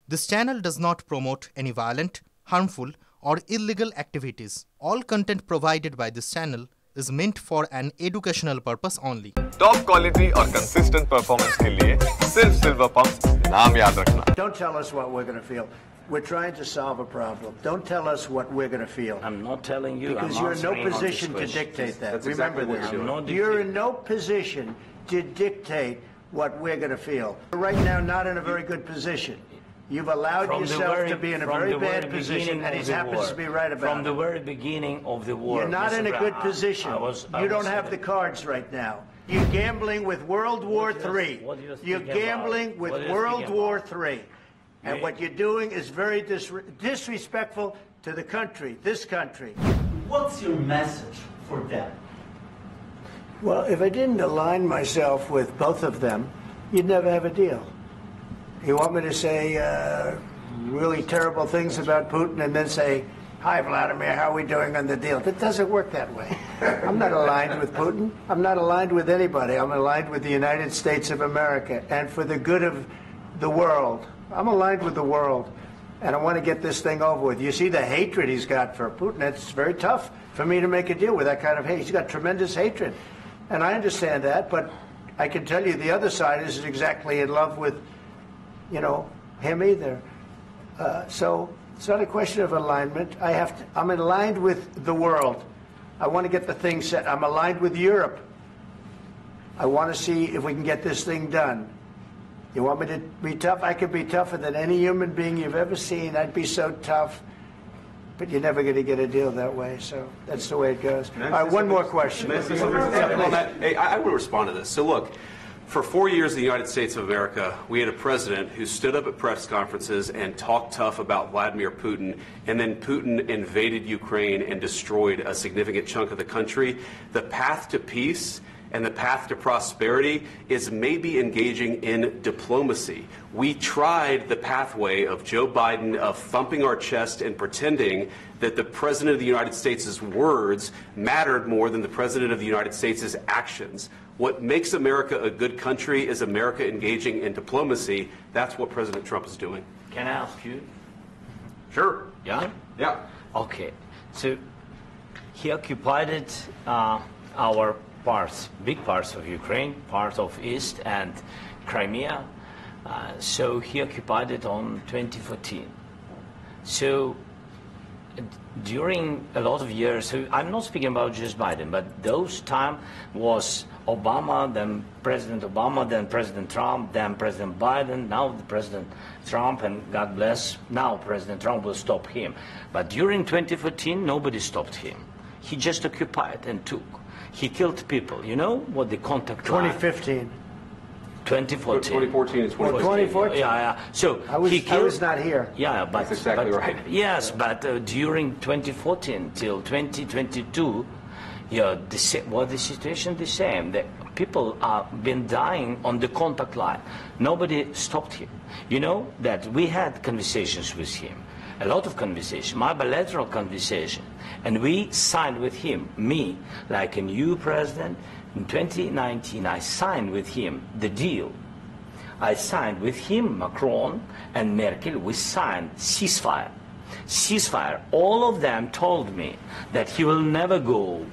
This channel does not promote any violent, harmful, or illegal activities. All content provided by this channel is meant for an educational purpose only. Top quality और consistent performance के लिए सिर्फ silver pump नाम याद रखना. Don't tell us what we're going to feel. We're trying to solve a problem. Don't tell us what we're going to feel. I'm not telling you. Because you're in no position to dictate that. That's Remember exactly this. You're in no position to dictate what we're going to feel. You're right now not in a very good position. You've allowed yourself to be in a very bad position, and he happens to be right about it. From the very beginning of the war. You're not in a good position. You don't have the cards right now. You're gambling with World War III. You're gambling with World War III. And what you're doing is very disrespectful to the country, this country. What's your message for them? Well, if I didn't align myself with both of them, you'd never have a deal. You want me to say really terrible things about Putin and then say, "Hi, Vladimir, how are we doing on the deal?" That doesn't work that way. I'm not aligned with Putin. I'm not aligned with anybody. I'm aligned with the United States of America. And for the good of the world, I'm aligned with the world. And I want to get this thing over with. You see the hatred he's got for Putin. It's very tough for me to make a deal with that kind of hate. He's got tremendous hatred. And I understand that, but I can tell you the other side isn't exactly in love with, him either. So it's not a question of alignment. I'm aligned with the world. I want to get the thing set. I'm aligned with Europe. I want to see if we can get this thing done. You want me to be tough? I could be tougher than any human being you've ever seen. I'd be so tough. But you're never going to get a deal that way. So that's the way it goes. All right, one more question. Hey, I want to respond to this. So look, for 4 years in the United States of America, we had a president who stood up at press conferences and talked tough about Vladimir Putin, and then Putin invaded Ukraine and destroyed a significant chunk of the country. The path to peace and the path to prosperity is maybe engaging in diplomacy. We tried the pathway of Joe Biden of thumping our chest and pretending that the President of the United States' words mattered more than the President of the United States' actions. What makes America a good country is America engaging in diplomacy. That's what President Trump is doing. Can I ask you? Sure. Yeah? Yeah. Okay. So he occupied our parts, big parts of Ukraine, part of East and Crimea. So he occupied it on 2014. So during a lot of years, so I'm not speaking about just Biden, but those time was Obama, then President Obama, then President Trump, then President Biden, now the President Trump, and God bless, now President Trump will stop him. But during 2014, nobody stopped him. He just occupied and took. He killed people. You know what the contact 2015. 2014 2014. and 2014. 2014? Yeah. So I was not here. Yeah, but that's exactly right. Yes, but during 2014 till 2022, the situation the same. The people have been dying on the contact line. Nobody stopped him. You know that we had conversations with him, a lot of conversation, my bilateral conversation, and we signed with him, me, like a new president. In 2019, I signed with him the deal. I signed with him, Macron and Merkel, we signed ceasefire. Ceasefire. All of them told me that he will never go.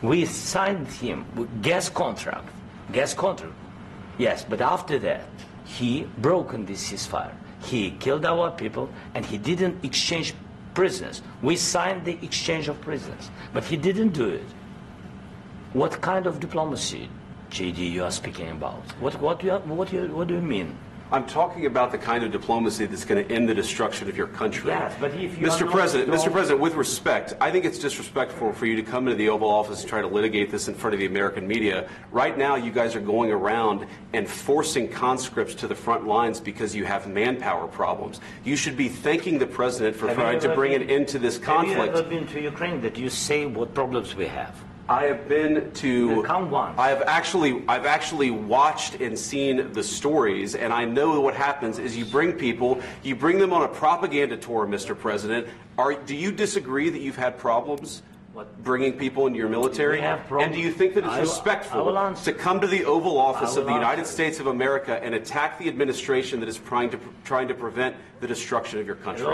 We signed him with gas contract. Gas contract. Yes, but after that, he broken this ceasefire. He killed our people, and he didn't exchange prisoners. We signed the exchange of prisoners, but he didn't do it. What kind of diplomacy, JD, you are speaking about? What do you mean? I'm talking about the kind of diplomacy that's going to end the destruction of your country. Yes, but if you Mr. President, with respect, I think it's disrespectful for you to come into the Oval Office and try to litigate this in front of the American media. Right now, you guys are going around and forcing conscripts to the front lines because you have manpower problems. You should be thanking the President for trying to bring an end to this conflict. Have you ever been to Ukraine that you say what problems we have? I have been to. Count once. I've actually watched and seen the stories, and I know what happens is you bring people, you bring them on a propaganda tour, Mr. President. Do you disagree that you've had problems? bringing people into your military? We have And do you think that it's I will respectful answer. to come to the Oval Office I of the will United answer. States of America and attack the administration that is trying to prevent the destruction of your country?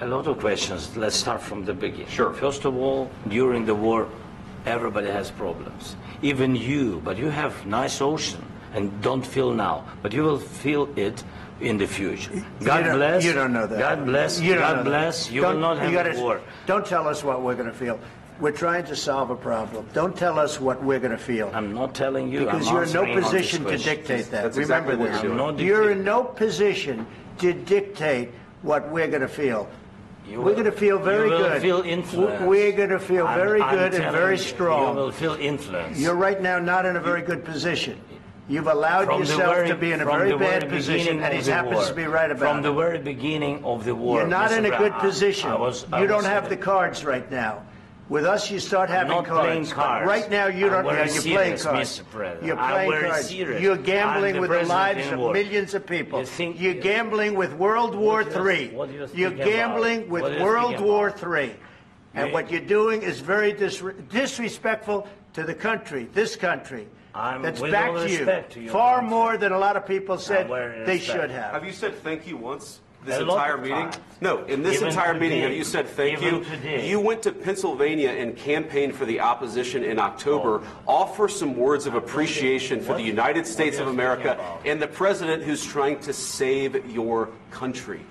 A lot of questions. Let's start from the beginning. Sure. First of all, during the war, everybody has problems. Even you, but you have nice ocean and don't feel now, but you will feel it in the future. God bless. You don't know that. God bless. You don't God know bless. that. You will not have a war. Don't tell us what we're going to feel. We're trying to solve a problem. Don't tell us what we're going to feel. I'm not telling you. Because I'm you're in no answering on this position to question. dictate that. That's Remember exactly what this. you're doing. You're in no position to dictate what we're going to feel. We're going to feel very you will good. Feel influence. We're going to feel very I'm good and telling very you, strong. You will feel influence. You're right now not in a very good position. You've allowed yourself to be in a very bad position, and he happens to be right about it. From the very beginning of the war. You're not in a good position. You don't have the cards. cards right now. With us, you start having not playing cards. cards. Right now, you don't. I'm You're playing serious, cards. Mr. President. You're I'm playing very cards. serious. You're I'm gambling the with the president lives in of war. millions of people. You think You're gambling with World War III. what do you You're think gambling about? with What do you World think War about? III. And what you're doing is very disrespectful to the country, this country. That's with back all to respect to you. your Far country. more than a lot of people said very they respect. should have. Have you said thank you once this A lot entire of meeting? times. No, in this Even entire meeting, today. have you said thank Even you? today. You went to Pennsylvania and campaigned for the opposition in October. Offer some words of appreciation for the United States of America and the president who's trying to save your country.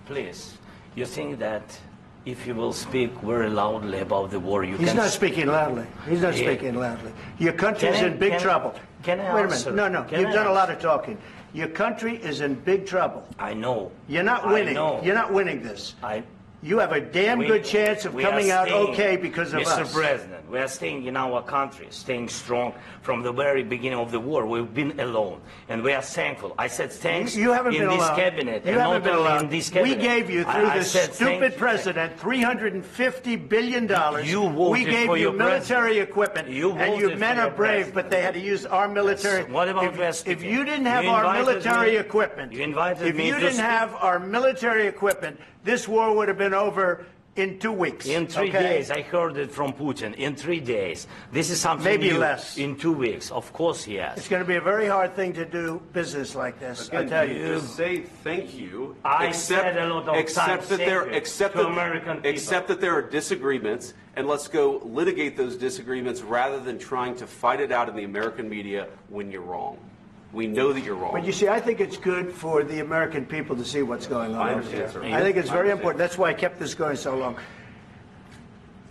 Please, you think that if you will speak very loudly about the war, you He's can... not speaking loudly. He's not Yeah. speaking loudly. Your country is Can I- in big can- trouble. can I Wait a answer? minute. No. Can You've I done a lot answer? of talking. Your country is in big trouble. I know. You're not I winning. know. You're not winning this. I... You have a damn good chance of we are coming out staying, okay because of Mr. us. President, we are staying in our country, staying strong from the very beginning of the war. We've been alone, and we are thankful. I said thanks You haven't in been this alone. cabinet, You and haven't not been only alone. in this cabinet. We gave you, through I this said thank stupid you. president, $350 billion. You voted we gave for you your military president. equipment, You and you voted men for are your brave, president. but they had to use our military. Yes. What about West if Africa? you didn't have You our invited military me- equipment, you invited if me you to didn't speak. have our military equipment, this war would have been over in 2 weeks. In 3 okay? days, I heard it from Putin. In 3 days, this is something Maybe new. less. In 2 weeks, of course he has. It's going to be a very hard thing to do business like this. I tell you. Just say thank you. I said a lot of except times that there, thank you except to that, American people. except that there are disagreements, and let's go litigate those disagreements rather than trying to fight it out in the American media when you're wrong. We know that you're wrong. But you see, I think it's good for the American people to see what's going on I over understand, there. sir. I think it's I very understand. important. That's why I kept this going so long.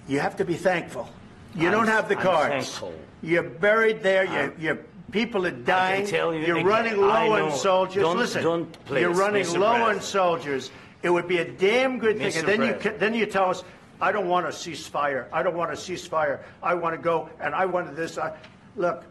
You have to be thankful. You don't have the I'm cards. thankful. You're buried there. Your people are dying. tell you You're again, running low I on know. soldiers. Don't- Listen, don't please, you're running Mr. low on President. soldiers. It would be a damn good thing. Mr. And then President. then you tell us, I don't want a ceasefire. I don't want a ceasefire. I want to go, and I wanted this. Look,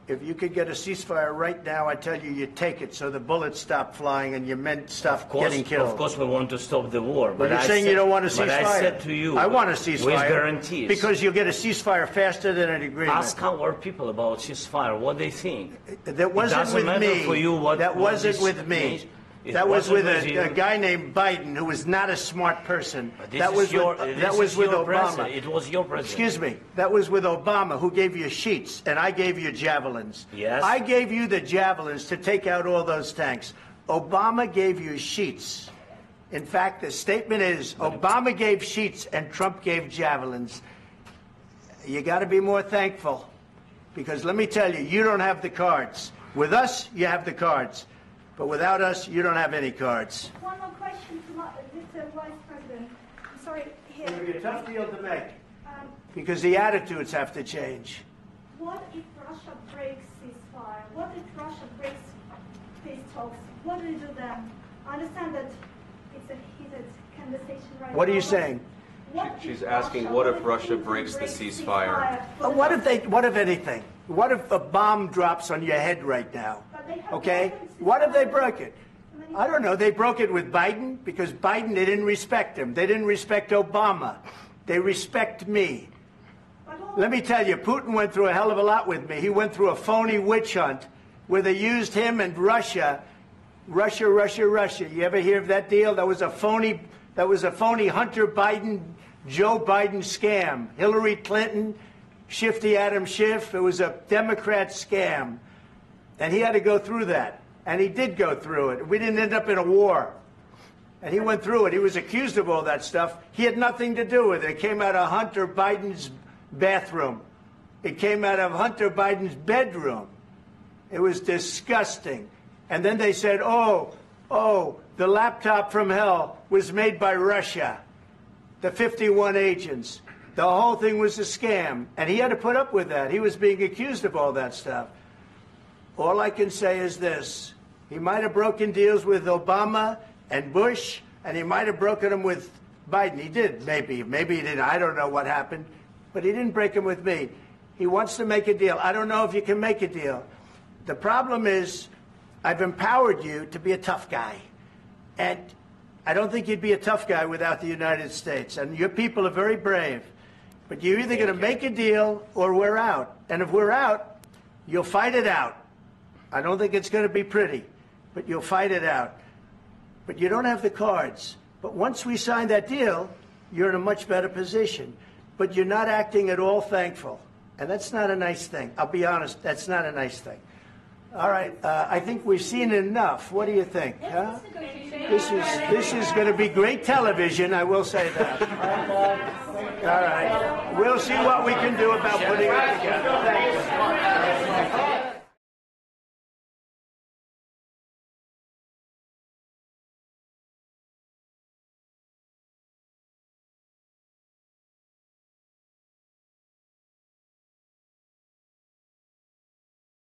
if you could get a ceasefire right now, I tell you, you take it so the bullets stop flying and your men stop getting killed. Of course, we want to stop the war. But you're saying you don't want a ceasefire. But I said to you, I want a ceasefire. with guarantees. Because you'll get a ceasefire faster than an agreement. Ask our people about ceasefire, what they think. That wasn't doesn't with matter me. for you what- that what wasn't this with me. means. It That was wasn't with with you. a guy named Biden, who was not a smart person. But this That is was your- with, this that was is with your Obama. president. It was your president. Excuse me. That was with Obama, who gave you sheets, and I gave you javelins. Yes. I gave you the javelins to take out all those tanks. Obama gave you sheets. In fact, the statement is Obama gave sheets and Trump gave javelins. You got to be more thankful, because let me tell you, you don't have the cards. With us, you have the cards. But without us, you don't have any cards. One more question to Mr. Vice President. I'm sorry, here. It's going to be a tough deal to make, Um, because the attitudes have to change. what if Russia breaks ceasefire? What if Russia breaks peace talks? What do you do then? I understand that it's a heated conversation right now. What are you but saying? what if She's asking, what if Russia breaks the ceasefire? What if anything? What if a bomb drops on your head right now? But they have Okay? broken What if they ceasefire. broke it? I don't know. They broke it with Biden, because Biden, they didn't respect him. They didn't respect Obama. They respect me. Let me tell you, Putin went through a hell of a lot with me. He went through a phony witch hunt where they used him and Russia. Russia. You ever hear of that deal? That was a phony Hunter Biden Joe Biden scam. Hillary Clinton, Shifty Adam Schiff. It was a Democrat scam. And he had to go through that. And he did go through it. We didn't end up in a war. And he went through it. He was accused of all that stuff. He had nothing to do with it. It came out of Hunter Biden's bathroom. It came out of Hunter Biden's bedroom. It was disgusting. And then they said, oh, the laptop from hell was made by Russia. The 51 agents. The whole thing was a scam. And he had to put up with that. He was being accused of all that stuff. All I can say is this. He might have broken deals with Obama and Bush, and he might have broken them with Biden. He did, maybe. Maybe he didn't. I don't know what happened. But he didn't break them with me. He wants to make a deal. I don't know if you can make a deal. The problem is I've empowered you to be a tough guy. And I don't think you'd be a tough guy without the United States. And your people are very brave. But you're either going to make a deal or we're out. And if we're out, you'll fight it out. I don't think it's going to be pretty, but you'll fight it out. But you don't have the cards. But once we sign that deal, you're in a much better position. But you're not acting at all thankful. And that's not a nice thing. I'll be honest, that's not a nice thing. All right, I think we've seen enough. What do you think? Huh? This is going to be great television, I will say that. All right. We'll see what we can do about putting it together. Thank you.